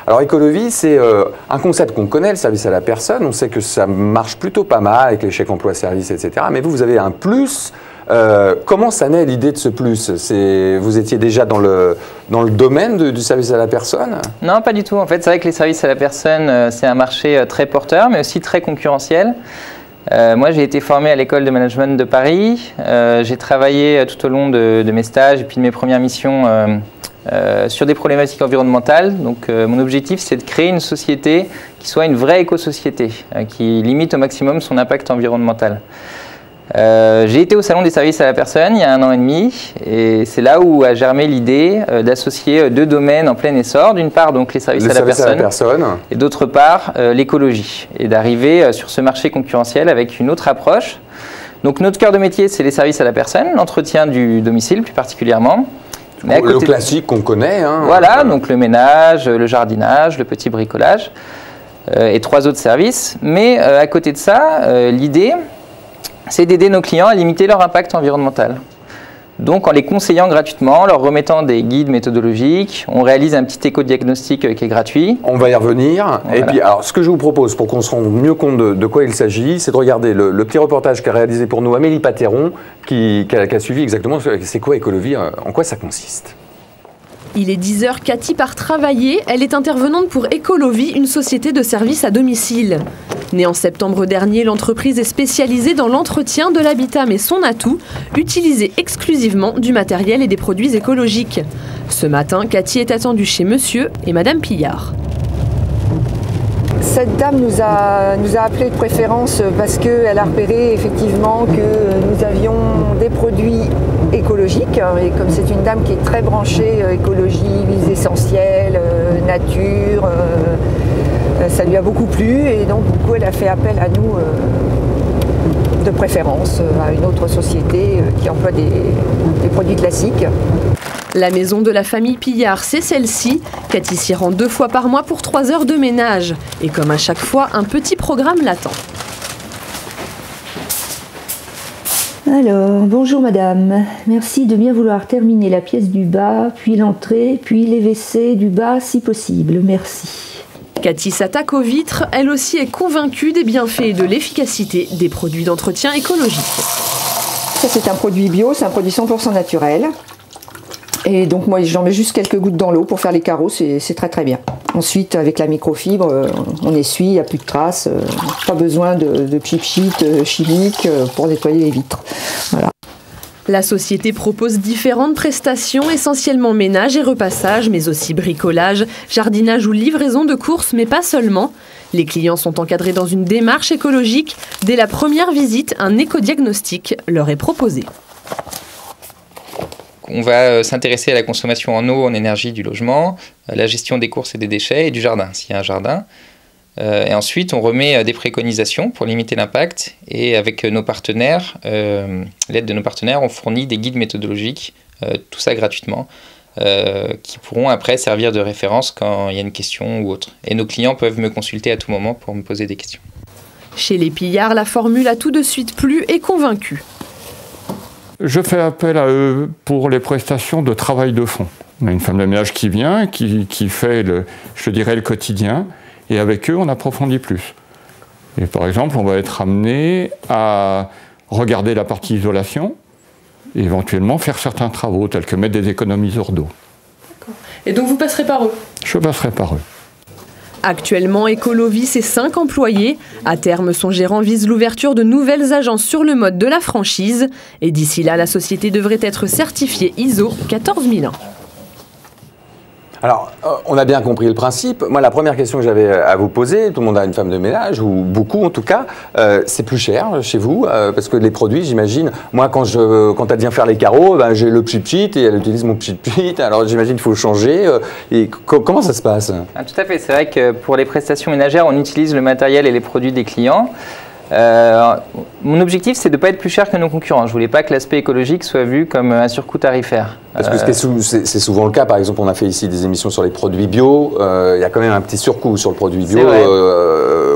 Alors Ecolovi, c'est un concept qu'on connaît, le service à la personne. On sait que ça marche plutôt pas mal avec les chèques emploi-service, etc. Mais vous avez un plus. Comment ça naît l'idée de ce plus? Vous étiez déjà dans le domaine du service à la personne? Non, pas du tout. En fait, c'est vrai que les services à la personne, c'est un marché très porteur, mais aussi très concurrentiel. Moi, j'ai été formé à l'école de management de Paris. J'ai travaillé tout au long de mes stages et puis de mes premières missions sur des problématiques environnementales. Donc, mon objectif, c'est de créer une société qui soit une vraie éco-société, qui limite au maximum son impact environnemental. J'ai été au Salon des services à la personne il y a 1 an et demi et c'est là où a germé l'idée d'associer 2 domaines en plein essor. D'une part, donc, les services à la personne et d'autre part, l'écologie. Et d'arriver sur ce marché concurrentiel avec une autre approche. Donc notre cœur de métier, c'est les services à la personne, l'entretien du domicile plus particulièrement. Mais le classique qu'on connaît. Hein, voilà, donc le ménage, le jardinage, le petit bricolage et 3 autres services. Mais à côté de ça, l'idée, c'est d'aider nos clients à limiter leur impact environnemental. Donc en les conseillant gratuitement, en leur remettant des guides méthodologiques, on réalise un petit éco-diagnostic qui est gratuit. On va y revenir. Voilà. Et puis, alors, ce que je vous propose, pour qu'on se rende mieux compte de quoi il s'agit, c'est de regarder le petit reportage qu'a réalisé pour nous Amélie Pateron, qui a suivi exactement c'est quoi Ecolovi, en quoi ça consiste. Il est 10h, Cathy part travailler. Elle est intervenante pour Ecolovi, une société de services à domicile. Née en septembre dernier, l'entreprise est spécialisée dans l'entretien de l'habitat, mais son atout, utiliser exclusivement du matériel et des produits écologiques. Ce matin, Cathy est attendue chez Monsieur et Madame Pillard. Cette dame nous a appelé de préférence parce qu'elle a repéré effectivement que nous avions des produits écologiques. Et comme c'est une dame qui est très branchée écologie, huiles essentielles, nature, ça lui a beaucoup plu. Et donc, du coup, elle a fait appel à nous de préférence, à une autre société qui emploie des produits classiques. La maison de la famille Pillard, c'est celle-ci. Cathy s'y rend 2 fois par mois pour 3 heures de ménage. Et comme à chaque fois, un petit programme l'attend. Alors, bonjour madame. Merci de bien vouloir terminer la pièce du bas, puis l'entrée, puis les WC du bas si possible. Merci. Cathy s'attaque aux vitres. Elle aussi est convaincue des bienfaits et de l'efficacité des produits d'entretien écologiques. Ça, c'est un produit bio, c'est un produit 100% naturel. Et donc moi j'en mets juste quelques gouttes dans l'eau pour faire les carreaux, c'est très très bien. Ensuite avec la microfibre, on essuie, il n'y a plus de traces, pas besoin de pchit chimiques pour nettoyer les vitres. Voilà. La société propose différentes prestations, essentiellement ménage et repassage, mais aussi bricolage, jardinage ou livraison de courses, mais pas seulement. Les clients sont encadrés dans une démarche écologique. Dès la première visite, un éco-diagnostic leur est proposé. On va s'intéresser à la consommation en eau, en énergie du logement, à la gestion des courses et des déchets et du jardin, s'il y a un jardin. Et ensuite, on remet des préconisations pour limiter l'impact. Et avec nos partenaires, l'aide de nos partenaires, on fournit des guides méthodologiques, tout ça gratuitement, qui pourront après servir de référence quand il y a une question ou autre. Et nos clients peuvent me consulter à tout moment pour me poser des questions. Chez les Pillards, la formule a tout de suite plu et convaincu. Je fais appel à eux pour les prestations de travail de fond. On a une femme de ménage qui vient, qui fait, je dirais, le quotidien, et avec eux, on approfondit plus. Et par exemple, on va être amené à regarder la partie isolation, et éventuellement faire certains travaux, tels que mettre des économiseurs d'eau. Et donc vous passerez par eux? Je passerai par eux. Actuellement, Ecolovi, c'est 5 employés. À terme, son gérant vise l'ouverture de nouvelles agences sur le mode de la franchise. Et d'ici là, la société devrait être certifiée ISO 14001. Alors, on a bien compris le principe. Moi, la première question que j'avais à vous poser, tout le monde a une femme de ménage, ou beaucoup en tout cas, c'est plus cher chez vous, parce que les produits, j'imagine, moi quand elle vient faire les carreaux, ben, j'ai le pchit et elle utilise mon pchit, alors j'imagine qu'il faut changer. Et comment ça se passe? Tout à fait, c'est vrai que pour les prestations ménagères, on utilise le matériel et les produits des clients. Mon objectif, c'est de ne pas être plus cher que nos concurrents. Je ne voulais pas que l'aspect écologique soit vu comme un surcoût tarifaire. Parce que c'est souvent le cas. Par exemple, on a fait ici des émissions sur les produits bio. Il y a quand même un petit surcoût sur le produit bio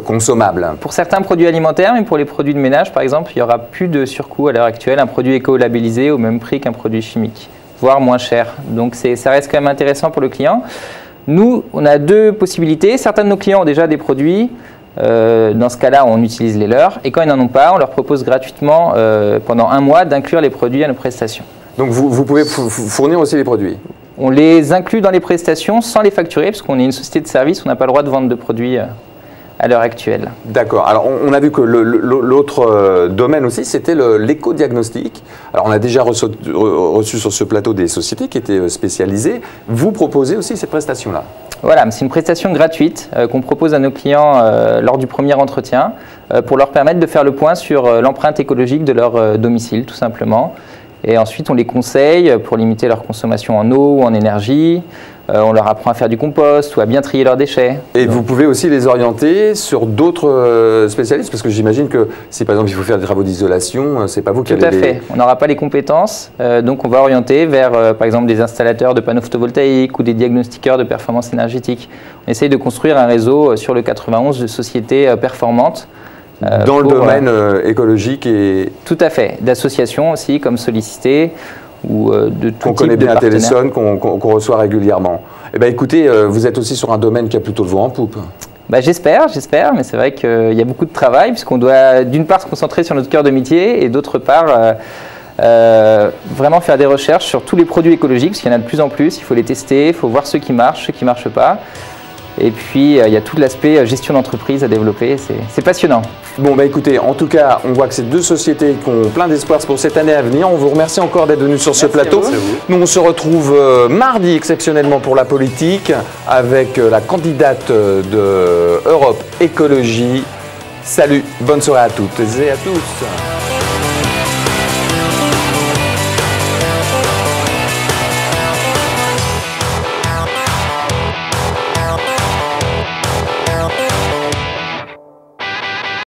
consommable. Pour certains produits alimentaires, mais pour les produits de ménage, par exemple, il n'y aura plus de surcoût à l'heure actuelle. Un produit éco-labellisé au même prix qu'un produit chimique, voire moins cher. Donc ça reste quand même intéressant pour le client. Nous, on a deux possibilités. Certains de nos clients ont déjà des produits. Dans ce cas-là, on utilise les leurs. Et quand ils n'en ont pas, on leur propose gratuitement, pendant 1 mois, d'inclure les produits à nos prestations. Donc vous pouvez fournir aussi les produits? On les inclut dans les prestations sans les facturer, parce qu'on est une société de service, on n'a pas le droit de vendre de produits à l'heure actuelle. D'accord. Alors, on a vu que l'autre domaine aussi, c'était l'éco-diagnostic. Alors, on a déjà reçu sur ce plateau des sociétés qui étaient spécialisées. Vous proposez aussi cette prestation-là? Voilà, c'est une prestation gratuite qu'on propose à nos clients lors du premier entretien pour leur permettre de faire le point sur l'empreinte écologique de leur domicile, tout simplement. Et ensuite, on les conseille pour limiter leur consommation en eau ou en énergie. On leur apprend à faire du compost ou à bien trier leurs déchets. Et vous pouvez aussi les orienter sur d'autres spécialistes, parce que j'imagine que si par exemple il faut faire des travaux d'isolation, c'est pas vous qui allez... Tout à fait. On n'aura pas les compétences, donc on va orienter vers par exemple des installateurs de panneaux photovoltaïques ou des diagnostiqueurs de performance énergétique. On essaye de construire un réseau sur le 91 de sociétés performantes. Dans le domaine écologique et... Tout à fait. D'associations aussi comme Sollicité ou de tout qu'on type connaît de bien à partenaires. Téléson, qu'on reçoit régulièrement. Eh bien écoutez, vous êtes aussi sur un domaine qui a plutôt le vent en poupe. Bah, j'espère, mais c'est vrai qu'il y a beaucoup de travail puisqu'on doit d'une part se concentrer sur notre cœur de métier et d'autre part vraiment faire des recherches sur tous les produits écologiques parce qu'il y en a de plus en plus, il faut les tester, il faut voir ceux qui marchent pas. Et puis, il y a tout l'aspect gestion d'entreprise à développer, c'est passionnant. Bon, bah écoutez, en tout cas, on voit que c'est deux sociétés qui ont plein d'espoir pour cette année à venir. On vous remercie encore d'être venus sur ce plateau. Nous, on se retrouve mardi exceptionnellement pour la politique avec la candidate de Europe Écologie. Salut, bonne soirée à toutes et à tous.